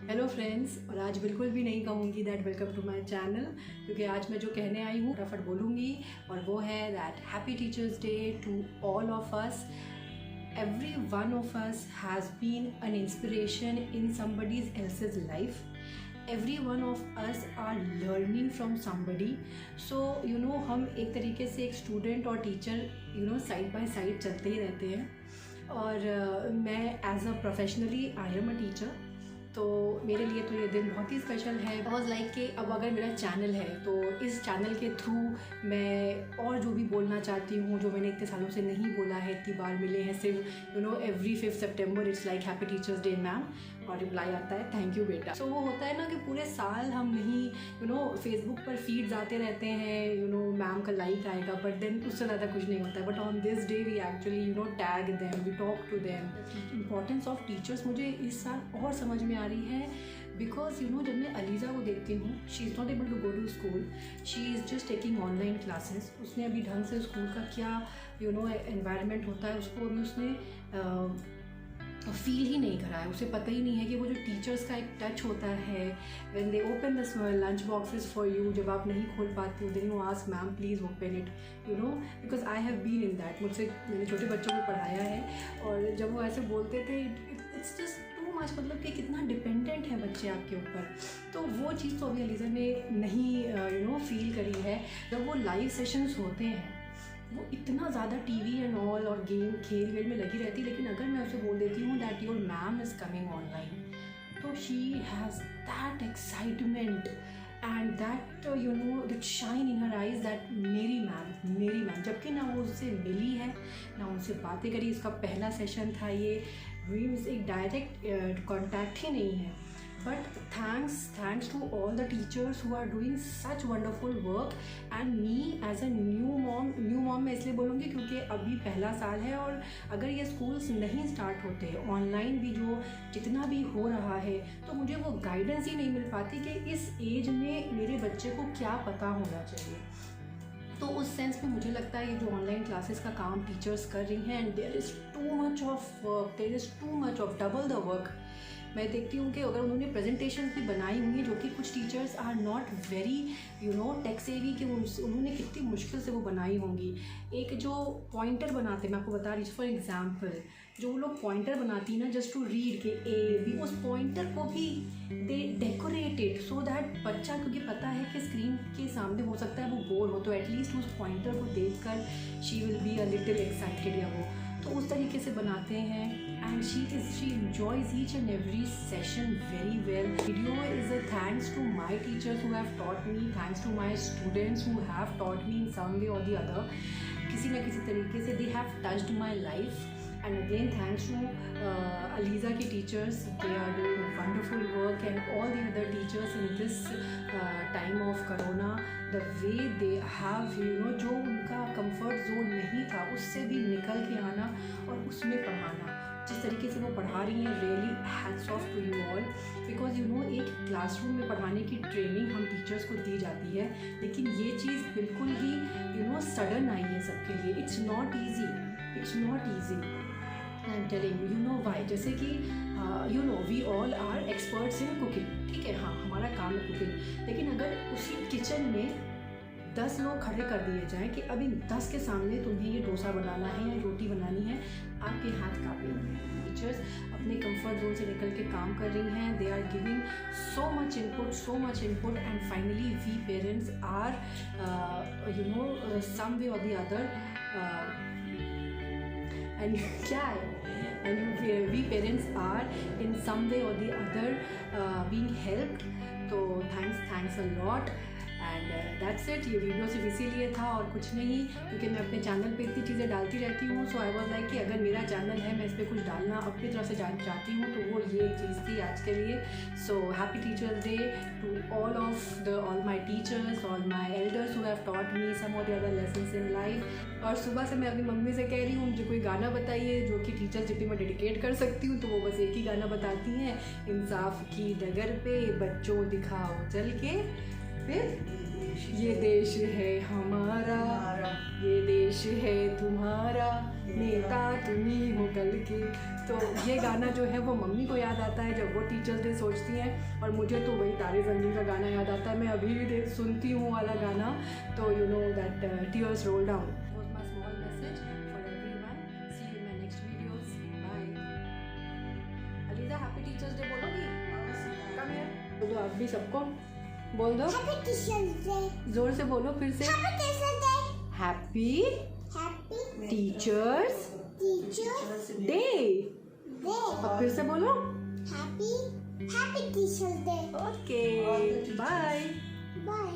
Hello friends, और आज बिल्कुल भी नहीं कहूँगी that welcome to my channel, क्योंकि आज मैं जो कहने आई हूँ फटाफट बोलूँगी, और वो है that happy teachers day to all of us. Every one of us has been an inspiration in somebody else's life. Every one of us are learning from somebody. So हम एक तरीके से एक स्टूडेंट और टीचर साइड बाय साइड चलते ही रहते हैं. और मैं as a professionally I am a teacher, तो मेरे लिए तो ये दिन बहुत ही स्पेशल है. बिकॉज लाइक कि अब अगर मेरा चैनल है तो इस चैनल के थ्रू मैं और जो भी बोलना चाहती हूँ, जो मैंने इतने सालों से नहीं बोला है, इतनी बार मिले हैं सिर्फ every 5 September it's like happy teachers day ma'am, और रिप्लाई आता है थैंक यू बेटा. सो वो होता है ना कि पूरे साल हम नहीं फेसबुक पर फीड्स आते रहते हैं, मैम का लाइक आएगा, बट देन उससे ज़्यादा कुछ नहीं होता है. But on this day we actually tag them, we talk to them. Importance of teachers मुझे इस साल और समझ में आ रही है, बिकॉज जब मैं अलीज़ा को देखती हूँ, she is not able to go to school, she is just taking online classes. उसने अभी ढंग से स्कूल का क्या एनवायरनमेंट होता है उसको अभी उसने फील ही नहीं करा है. उसे पता ही नहीं है कि वो जो टीचर्स का एक टच होता है, when they open the lunch boxes for you, जब आप नहीं खोल पाती हो, then you ask ma'am please open it, because I have been in that. मुझसे मैंने छोटे बच्चों को पढ़ाया है, और जब वो ऐसे बोलते थे इट्स जस्ट टू मच, मतलब कि कितना डिपेंडेंट है बच्चे आपके ऊपर. तो वो चीज़ तो अभी अलीज़ा ने नहीं फील करी है. जब वो लाइव सेशंस होते हैं, वो इतना ज़्यादा टीवी एंड ऑल और गेम खेल वेल में लगी रहती, लेकिन अगर मैं उसे बोल देती हूँ that your ma'am is coming online, तो she has that excitement and that that shine in her eyes that मेरी मैम, जबकि ना वो उससे मिली है, ना उनसे बातें करी. इसका पहला सेशन था ये, मीन्स एक डायरेक्ट कॉन्टैक्ट ही नहीं है. But thanks to all the teachers who are doing such wonderful work, and me as a new mom मैं इसलिए बोलूँगी क्योंकि अभी पहला साल है, और अगर ये स्कूल्स नहीं स्टार्ट होते, ऑनलाइन भी जो जितना भी हो रहा है, तो मुझे वो गाइडेंस ही नहीं मिल पाती कि इस एज में मेरे बच्चे को क्या पता होना चाहिए. तो उस सेंस में मुझे लगता है ये जो ऑनलाइन क्लासेस का काम टीचर्स कर रही हैं, and there is too much of work, there is too much of double the work. मैं देखती हूँ कि अगर उन्होंने प्रेजेंटेशन भी बनाई हुई हैं, जो कि कुछ teachers are not very tech savvy, कि उन्होंने कितनी मुश्किल से वो बनाई होंगी. एक जो पॉइंटर बनाते, मैं आपको बता रही हूँ फॉर एग्जांपल, जो वो लोग पॉइंटर बनाती हैं ना जस्ट टू रीड के ए बी, उस पॉइंटर को भी दे डेकोरेटेड सो दैट बच्चा, क्योंकि पता है कि स्क्रीन के सामने हो सकता है वो बोर हो, तो एटलीस्ट उस पॉइंटर को देख कर she will be a little excited, या वो तो उस तरीके से बनाते हैं. And she enjoys each and every session very well. Video is a thanks to my teachers who have taught me, thanks to my students who have taught me in some way or the other. किसी न किसी तरीके से they have touched my life. And again thanks to Aliza की teachers, they are doing wonderful work, and all the other teachers in this time of corona, the way they have जो उनका comfort zone नहीं था उससे भी निकल के आना और उसमें पढ़ाना, जिस तरीके से वो पढ़ा रही हैं, really hats off to you all. Because एक क्लासरूम में पढ़ाने की ट्रेनिंग हम टीचर्स को दी जाती है, लेकिन ये चीज़ बिल्कुल ही सडन आई है सबके लिए. It's not easy. I am telling you why. जैसे कि we all are experts in cooking, ठीक है, हाँ हमारा काम है कुकिंग, लेकिन अगर उसी किचन में 10 लोग खड़े कर दिए जाएं कि अभी 10 के सामने तुम्हें ये डोसा बनाना है या रोटी बनानी है, आपके हाथ कांपेंगे. टीचर्स अपने कंफर्ट जोन से निकल के काम कर रही हैं, they are giving so much input, and finally we parents are some way or the other, and क्या है, and we parents are in some way or the other being helped. तो thanks a lot. And that's it. ये video सिर्फ इसीलिए था और कुछ नहीं, क्योंकि मैं अपने चैनल पे इतनी चीज़ें डालती रहती हूँ. सो आई वाज लाइक कि अगर मेरा चैनल है, मैं इस पर कुछ डालना अपनी तरफ से जानना चाहती हूँ, तो वो ये चीज़ थी आज के लिए. So happy teachers day to all my teachers, all my elders who have taught me some of the other lessons in life. और सुबह से मैं अपनी मम्मी से कह रही हूँ मुझे कोई गाना बताइए जो कि टीचर्स डे पे मैं डेडिकेट कर सकती हूँ, तो वो बस एक ही गाना बताती हैं, इंसाफ की डगर पे बच्चों दिखाओ चल के फिर ये देश है हमारा, ये देश है तुम्हारा, नेता तुम्ही हो कल के। तो ये गाना जो है वो मम्मी को याद आता है जब वो टीचर्स डे सोचती हैं, और मुझे तो वही तारे ज़मीन का गाना याद आता है। मैं अभी भी सुनती हूँ वाला गाना, तो you know that tears roll down. Was my small message for everyone. See you in my next videos. Bye. Aliza happy teachers day बोलोगी? कम हियर बोलो, आप भी सबको बोल दो हैप्पी टीचर्स डे। जोर से बोलो फिर से, happy teachers day. Happy teachers day. Day. और फिर से बोलो happy teachers day. Okay, bye. Bye.